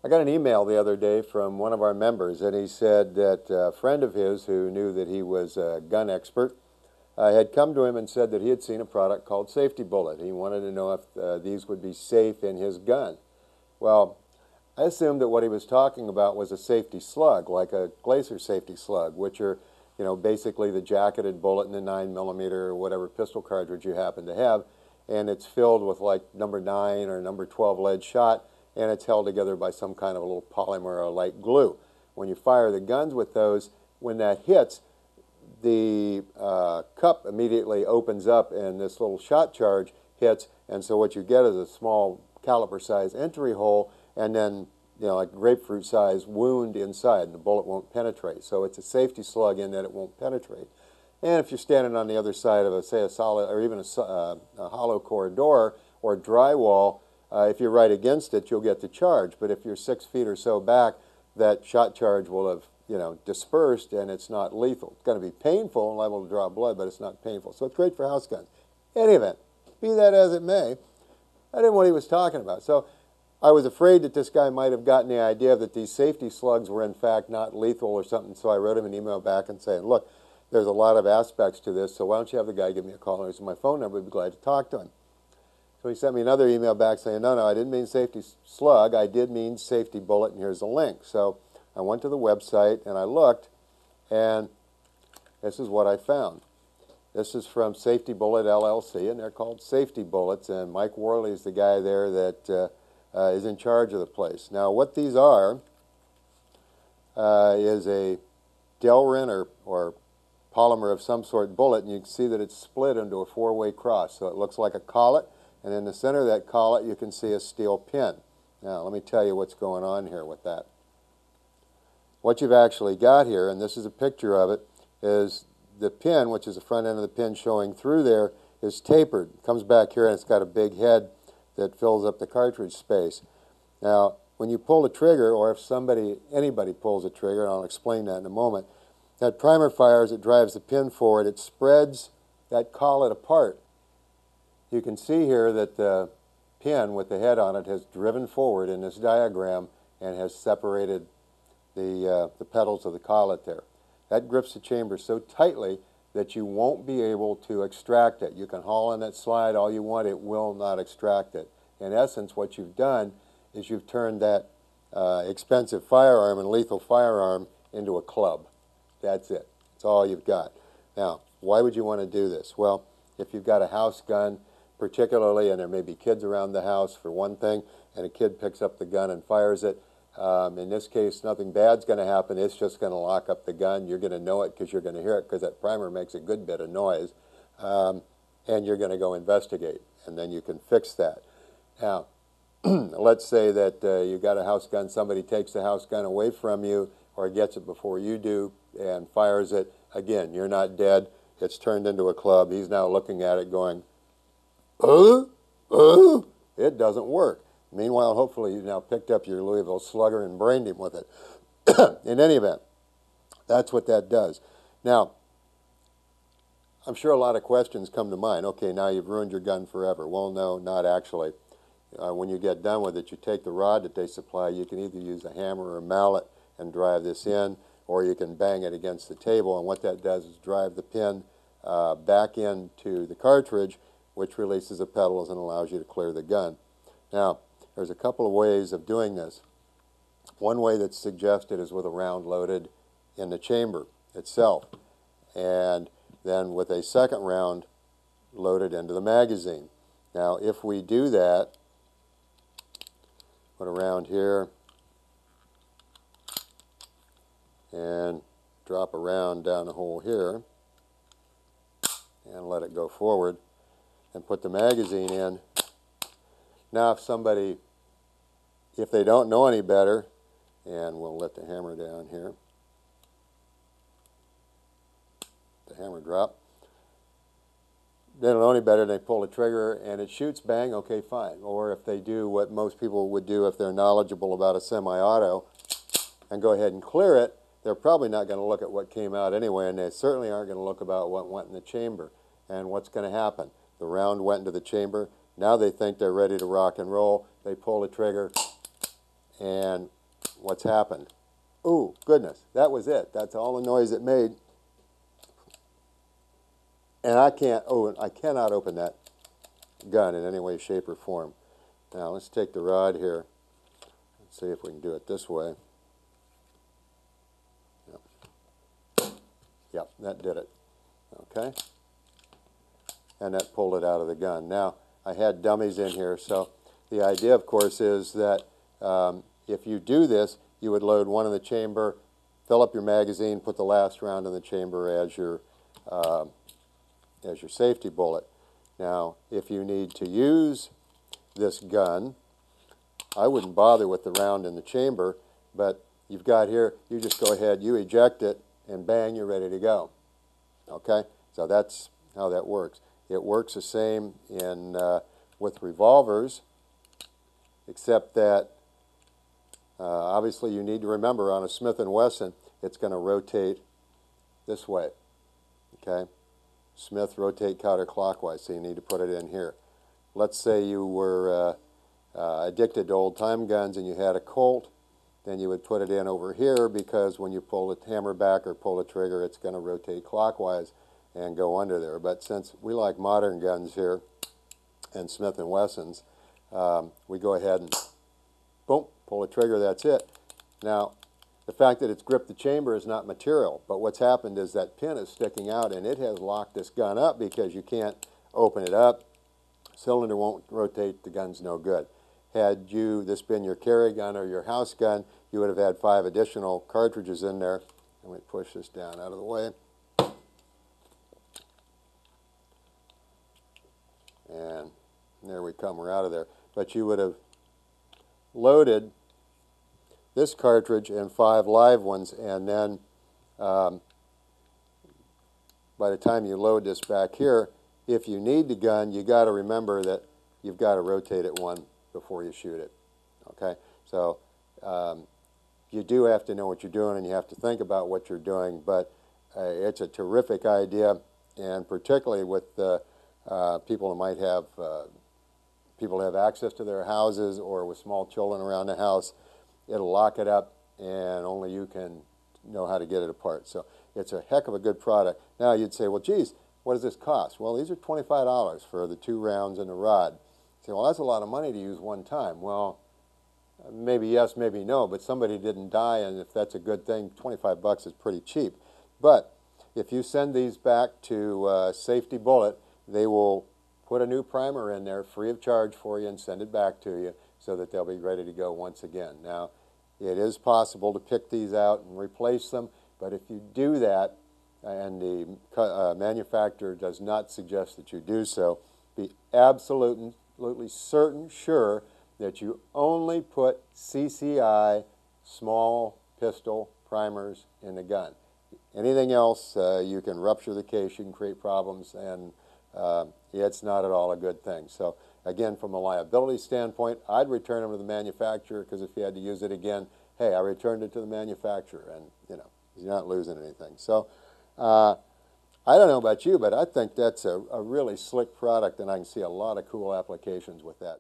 I got an email the other day from one of our members, and he said that a friend of his who knew that he was a gun expert had come to him and said that he had seen a product called Safety Bullet. He wanted to know if these would be safe in his gun. Well, I assumed that what he was talking about was a safety slug, like a Glacier safety slug, which are, basically the jacketed bullet in the 9mm or whatever pistol cartridge you happen to have, and it's filled with like number 9 or number 12 lead shot, and it's held together by some kind of a little polymer or light glue. When you fire the guns with those, when that hits, the cup immediately opens up and this little shot charge hits, and so what you get is a small caliper size entry hole, and then like grapefruit size wound inside, and the bullet won't penetrate. So it's a safety slug in that it won't penetrate. And if you're standing on the other side of say a solid or even a hollow core door or drywall, if you're right against it, you'll get the charge. But if you're 6 feet or so back, that shot charge will have dispersed, and it's not lethal. It's going to be painful and liable to draw blood, but it's not painful. So it's great for house guns. In any event, be that as it may, I didn't know what he was talking about. So I was afraid that this guy might have gotten the idea that these safety slugs were in fact not lethal or something, so I wrote him an email back and saying, look, there's a lot of aspects to this, so why don't you have the guy give me a call, and here's my phone number, I'd be glad to talk to him. So he sent me another email back saying, no, I didn't mean safety slug, I did mean safety bullet, and here's a link. So I went to the website and I looked, and this is what I found. This is from Safety Bullet LLC, and they're called Safety Bullets, and Mike Worley is the guy there that is in charge of the place. Now, what these are is a Delrin or polymer of some sort bullet, and you can see that it's split into a 4-way cross, so it looks like a collet, and in the center of that collet you can see a steel pin. Now, let me tell you what's going on here with that. What you've actually got here, and this is a picture of it, is the pin, which is the front end of the pin showing through there, is tapered. It comes back here and it's got a big head that fills up the cartridge space. Now, when you pull the trigger, or if anybody pulls a trigger, and I'll explain that in a moment, that primer fire, as it drives the pin forward, it spreads that collet apart. You can see here that the pin with the head on it has driven forward in this diagram and has separated the petals of the collet there. That grips the chamber so tightly that you won't be able to extract it. You can haul on that slide all you want, it will not extract it. In essence, what you've done is you've turned that expensive firearm and lethal firearm into a club. That's it. That's all you've got. Now, why would you want to do this? Well, if you've got a house gun, particularly, and there may be kids around the house for one thing, and a kid picks up the gun and fires it, in this case, nothing bad's going to happen. It's just going to lock up the gun. You're going to know it because you're going to hear it, because that primer makes a good bit of noise, and you're going to go investigate, and then you can fix that. Now, let's say that you got a house gun, somebody takes the house gun away from you, or gets it before you do, and fires it. Again, you're not dead. It's turned into a club. He's now looking at it going, it doesn't work. Meanwhile, hopefully you've now picked up your Louisville Slugger and brained him with it. In any event, that's what that does. Now, I'm sure a lot of questions come to mind. Okay, now you've ruined your gun forever. Well, no, not actually. When you get done with it, you take the rod that they supply. You can either use a hammer or a mallet and drive this in, or you can bang it against the table, and what that does is drive the pin back into the cartridge, which releases the petals and allows you to clear the gun. Now, there's a couple of ways of doing this. One way that's suggested is with a round loaded in the chamber itself, and then with a second round loaded into the magazine. Now, if we do that, put a round here and drop a round down the hole here and let it go forward and put the magazine in. Now, if they don't know any better, and we'll let the hammer down here, the hammer drop, they don't know any better, they pull the trigger and it shoots, bang, okay, fine. Or if they do what most people would do if they're knowledgeable about a semi-auto and go ahead and clear it, they're probably not going to look at what came out anyway, and they certainly aren't going to look about what went in the chamber. And what's going to happen? The round went into the chamber. Now they think they're ready to rock and roll. They pull the trigger, And what's happened? Oh, goodness, that was it. That's all the noise it made. And I cannot open that gun in any way, shape, or form. Now, let's take the rod here. Let's see if we can do it this way. Yep, that did it. Okay? And that pulled it out of the gun. Now, I had dummies in here, so the idea, of course, is that if you do this, you would load one in the chamber, fill up your magazine, put the last round in the chamber as your safety bullet. Now, if you need to use this gun, I wouldn't bother with the round in the chamber, but you've got here, you just go ahead, you eject it, and bang, you're ready to go. Okay? So that's how that works. It works the same in with revolvers, except that obviously you need to remember on a Smith & Wesson, it's going to rotate this way. Okay? Smith rotate counterclockwise, so you need to put it in here. Let's say you were addicted to old-time guns and you had a Colt, then you would put it in over here because when you pull the hammer back or pull the trigger, it's going to rotate clockwise and go under there. But since we like modern guns here and Smith & Wessons, we go ahead and boom, pull the trigger, that's it. Now, the fact that it's gripped the chamber is not material, but what's happened is that pin is sticking out and it has locked this gun up because you can't open it up. Cylinder won't rotate, the gun's no good. Had this been your carry gun or your house gun, you would have had 5 additional cartridges in there. Let me push this down out of the way. And there we come, we're out of there. But you would have loaded this cartridge and 5 live ones, and then by the time you load this back here, if you need the gun, you got to remember that you've got to rotate it one before you shoot it. Okay, so you do have to know what you're doing and you have to think about what you're doing, but it's a terrific idea, and particularly with people who might have access to their houses or with small children around the house, it'll lock it up and only you can know how to get it apart. So it's a heck of a good product. Now you'd say, well, geez, what does this cost? Well, these are $25 for the 2 rounds and the rod. You say, well, that's a lot of money to use one time. Well, maybe yes, maybe no, but somebody didn't die, and if that's a good thing, 25 bucks is pretty cheap. But if you send these back to Safety Bullet, they will put a new primer in there free of charge for you and send it back to you so that they'll be ready to go once again. Now, it is possible to pick these out and replace them, but if you do that, and the manufacturer does not suggest that you do so, be absolutely sure that you only put CCI small pistol primers in the gun. Anything else, you can rupture the case, you can create problems, and it's not at all a good thing. So again, from a liability standpoint, I'd return them to the manufacturer, because if you had to use it again, hey, I returned it to the manufacturer, and you know, you're not losing anything. So I don't know about you, but I think that's a really slick product, and I can see a lot of cool applications with that.